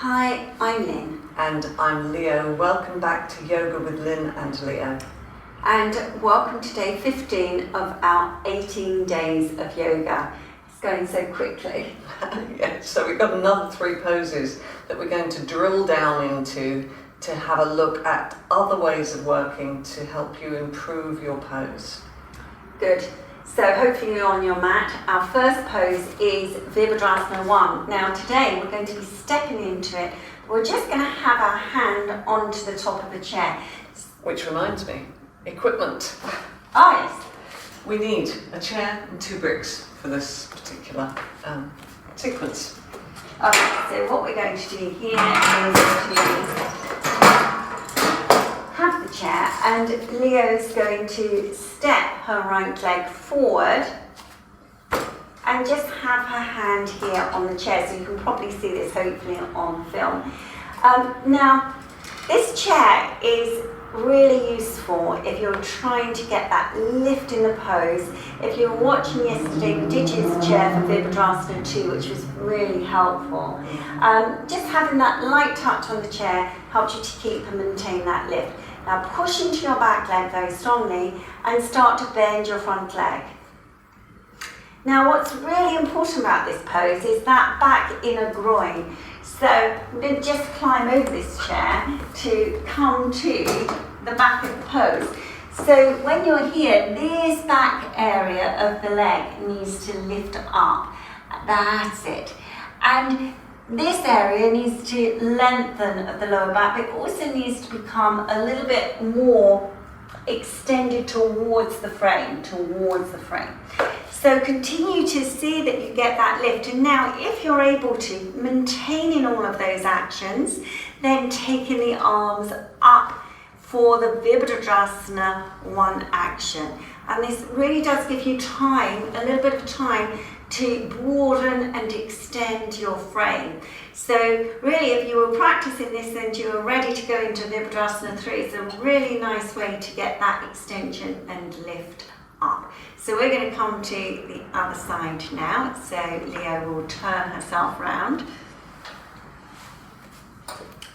Hi, I'm Lynn. And I'm Leo. Welcome back to Yoga with Lynn and Leo. And welcome to day 15 of our 18 days of yoga. It's going so quickly. Yeah, so we've got another 3 poses that we're going to drill down into to have a look at other ways of working to help you improve your pose. Good. So hopefully you're on your mat. Our first pose is Virabhadrasana 1. Now today we're going to be stepping into it. We're just going to have our hand onto the top of the chair. Which reminds me, equipment. Oh yes. We need a chair and 2 bricks for this particular sequence. Okay, so what we're going to do here is to have the chair, and Leo's going to step her right leg forward and just have her hand here on the chair, so you can probably see this hopefully on film. Now, this chair is really useful if you're trying to get that lift in the pose. If you were watching yesterday, we did use the chair for Virabhadrasana 2, which was really helpful. Just having that light touch on the chair helps you to keep and maintain that lift. Now push into your back leg very strongly and start to bend your front leg. Now what's really important about this pose is that back inner groin. So I'm going to just climb over this chair to come to the back of the pose. So when you're here, this back area of the leg needs to lift up. That's it. And this area needs to lengthen at the lower back, but it also needs to become a little bit more extended towards the frame, So continue to see that you get that lift. And now if you're able to, maintaining all of those actions, then taking the arms up for the Virabhadrasana 1 action. And this really does give you time, a little bit of time, to broaden and extend your frame. So really, if you were practicing this and you were ready to go into Virabhadrasana 3, it's a really nice way to get that extension and lift up. So we're going to come to the other side now. So Leo will turn herself round.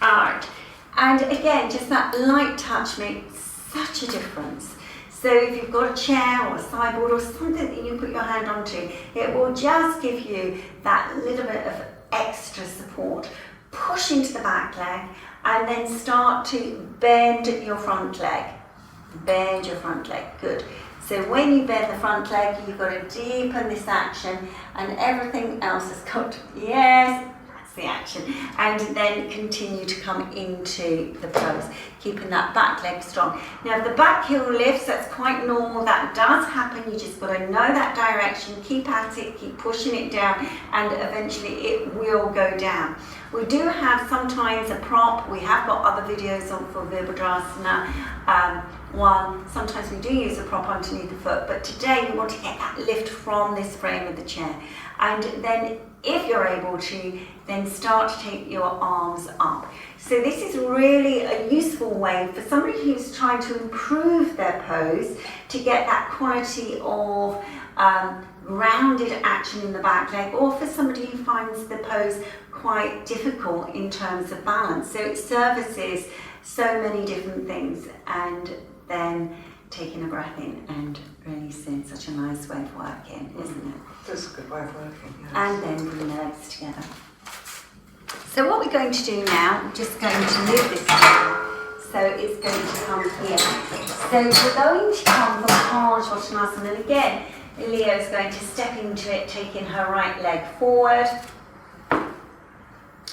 Alright, and again, just that light touch makes such a difference. So if you've got a chair or a sideboard or something that you put your hand onto, it will just give you that little bit of extra support. Push into the back leg and then start to bend your front leg. Bend your front leg, good. So when you bend the front leg, you've got to deepen this action and everything else has got to, yes, that's the action. And then continue to come into the pose, keeping that back leg strong. Now if the back heel lifts, that's quite normal, that does happen. You just got to know that direction, keep at it, keep pushing it down, and eventually it will go down. We do have sometimes a prop. We have got other videos on for Virabhadrasana 1. Sometimes we do use a prop underneath the foot, but today we want to get that lift from this frame of the chair. And then if you're able to, then start to take your arms up. So this is really a useful way for somebody who's trying to improve their pose to get that quality of grounded action in the back leg, or for somebody who finds the pose quite difficult in terms of balance. So it services so many different things, and then taking a breath in and releasing. Such a nice way of working, isn't it? That's a good way of working, yes. And then bring the legs together. So what we're going to do now, we're just going to move this chair. So it's going to come here. So we're going to come from Parsvottanasana, and again, Leo's going to step into it, taking her right leg forward.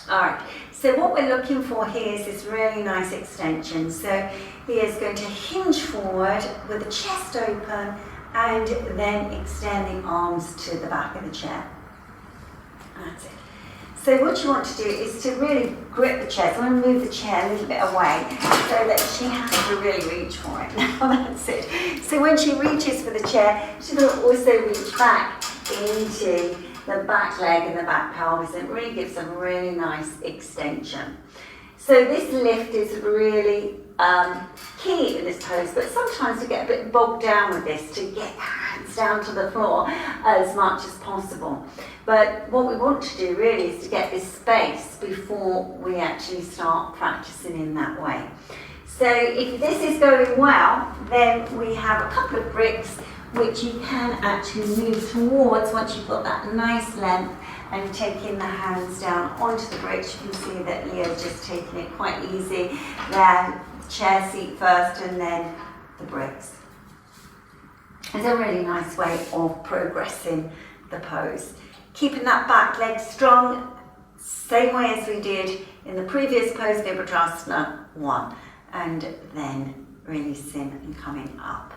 Alright, so what we're looking for here is this really nice extension. So Leo's going to hinge forward with the chest open and then extend the arms to the back of the chair. That's it. So what you want to do is to really grip the chair. So I'm going to move the chair a little bit away so that she has to really reach for it. Now that's it. So when she reaches for the chair, she's going to also reach back into the back leg and the back pelvis. It really gives a really nice extension. So this lift is really key in this pose, but sometimes you get a bit bogged down with this to get hands down to the floor as much as possible. But what we want to do really is to get this space before we actually start practicing in that way. So if this is going well, then we have a couple of bricks which you can actually move towards once you've got that nice length, and taking the hands down onto the bricks. You can see that Leo's just taking it quite easy. Then chair seat first and then the bricks. It's a really nice way of progressing the pose. Keeping that back leg strong, same way as we did in the previous pose, Virabhadrasana 1, and then releasing and coming up.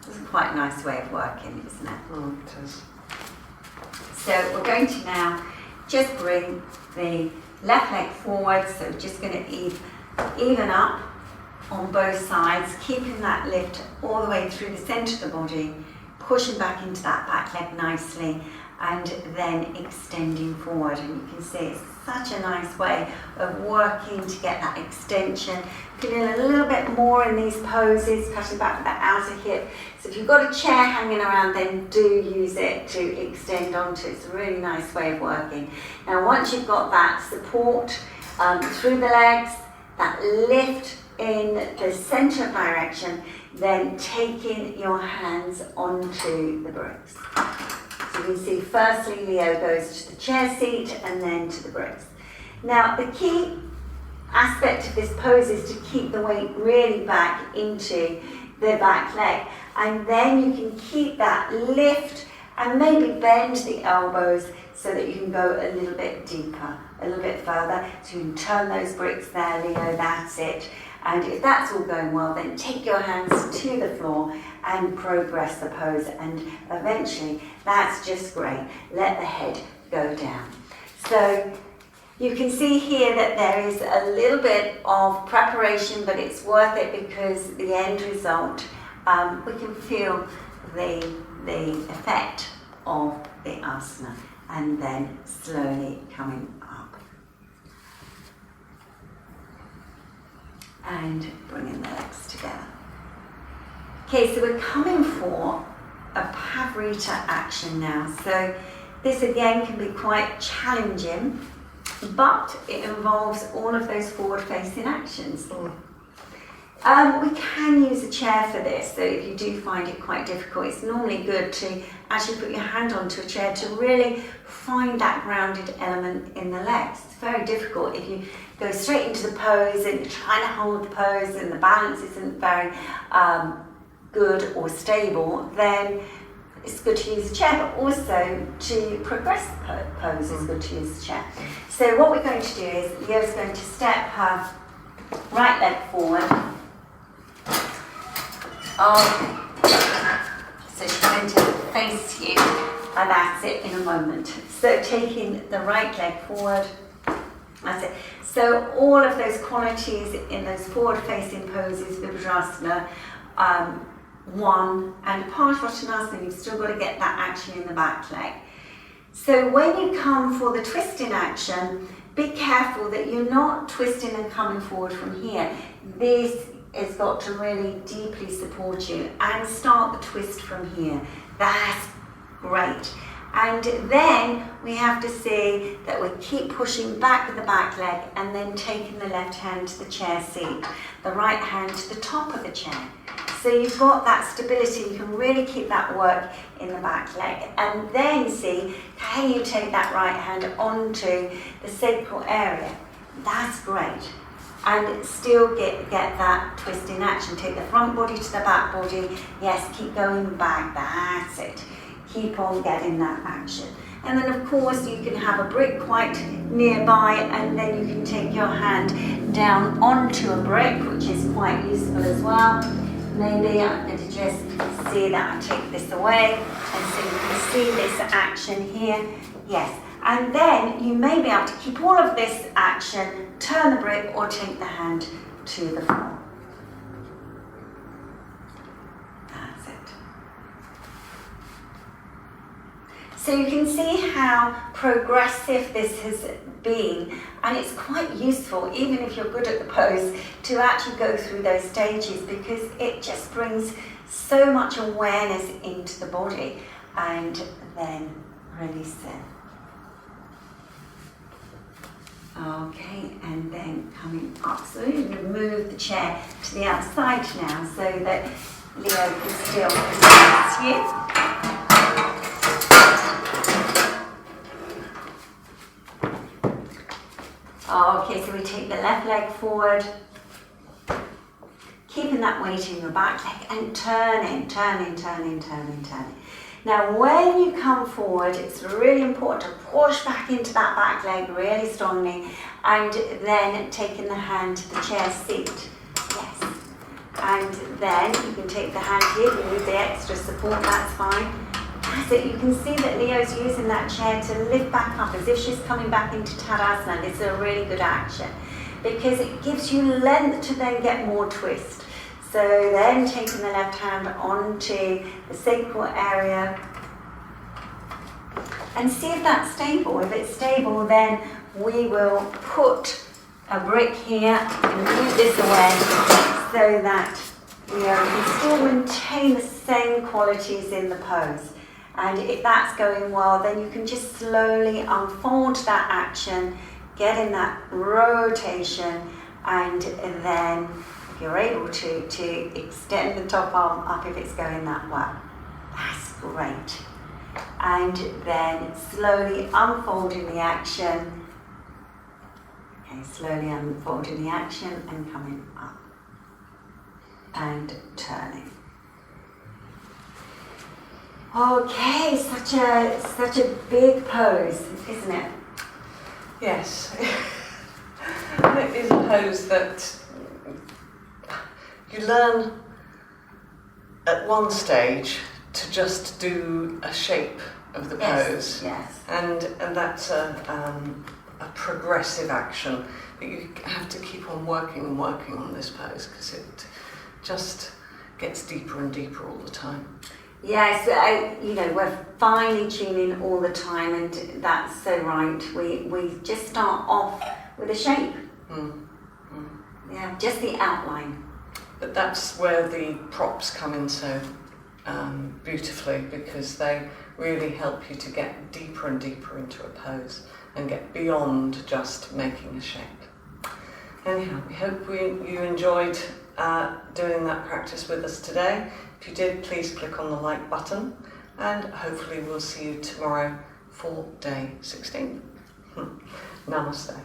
It's quite a nice way of working, isn't it? Mm, it is. So we're going to now just bring the left leg forward, so we're just going to even up on both sides, keeping that lift all the way through the centre of the body, pushing back into that back leg nicely, and then extending forward. And you can see it's such a nice way of working to get that extension. Feeling a little bit more in these poses, cutting back with that outer hip. So if you've got a chair hanging around, then do use it to extend onto. It's a really nice way of working. Now once you've got that support through the legs, that lift in the centre of direction, then taking your hands onto the bricks. So you can see firstly Leo goes to the chair seat and then to the bricks. Now the key aspect of this pose is to keep the weight really back into the back leg, and then you can keep that lift and maybe bend the elbows so that you can go a little bit deeper, a little bit further. So you can turn those bricks there, Leo, that's it. And if that's all going well, then take your hands to the floor and progress the pose, and eventually that's just great. Let the head go down. So you can see here that there is a little bit of preparation, but it's worth it because the end result, we can feel the effect of the asana, and then slowly coming up. And bringing the legs together. Okay, so we're coming for a Parivrtta action now. So this again can be quite challenging, but it involves all of those forward-facing actions. We can use a chair for this, so if you do find it quite difficult, it's normally good to actually put your hand onto a chair to really find that grounded element in the legs. It's very difficult if you go straight into the pose and you're trying to hold the pose and the balance isn't very good or stable, then it's good to use a chair, but also to progress the pose it's good to use a chair. So what we're going to do is Leo's going to step her right leg forward. So she's going to face you, and that's it in a moment. So taking the right leg forward, that's it. So all of those qualities in those forward-facing poses, Virabhadrasana 1 and Parsvottanasana, you've still got to get that action in the back leg. So when you come for the twisting action, be careful that you're not twisting and coming forward from here. This has got to really deeply support you, and start the twist from here. That's great. And then we have to see that we keep pushing back with the back leg, and then taking the left hand to the chair seat, the right hand to the top of the chair. So you've got that stability, you can really keep that work in the back leg. And then see, can you take that right hand onto the sacral area? That's great. And still get that twist in action. Take the front body to the back body. Yes, keep going back, that's it. Keep on getting that action. And then of course you can have a brick quite nearby, and then you can take your hand down onto a brick, which is quite useful as well. Maybe I'm going to just see that I take this away, and so you can see this action here. Yes, and then you may be able to keep all of this action, turn the brick, or take the hand to the floor. That's it. So you can see how progressive this has been, and it's quite useful, even if you're good at the pose, to actually go through those stages, because it just brings so much awareness into the body, and then release it. Okay, and then coming up. So we're going to move the chair to the outside now so that Leo can still face you. Okay, so we take the left leg forward, keeping that weight in your back leg, and turning. Now when you come forward, it's really important to push back into that back leg really strongly, and then taking the hand to the chair seat. Yes. And then you can take the hand here, if you need the extra support, that's fine. So you can see that Leo's using that chair to lift back up as if she's coming back into Tadasana. This is a really good action because it gives you length to then get more twist. So then taking the left hand onto the sacral area and see if that's stable. If it's stable, then we will put a brick here and move this away so that we can still maintain the same qualities in the pose. And if that's going well, then you can just slowly unfold that action, get in that rotation, and then if you're able to extend the top arm up if it's going that well. That's great. And then slowly unfolding the action. Okay, slowly unfolding the action and coming up and turning. Okay, such a big pose, isn't it? Yes. It is a pose that you learn at one stage to just do a shape of the pose. Yes. And that's a progressive action. But you have to keep on working on this pose because it just gets deeper and deeper all the time. Yes, we're finely tuning all the time, and that's so right. We just start off with a shape. Yeah, just the outline. But that's where the props come in so beautifully, because they really help you to get deeper and deeper into a pose and get beyond just making a shape. Anyhow, we hope you enjoyed doing that practice with us today. If you did, please click on the like button, and hopefully we'll see you tomorrow for day 16. Namaste.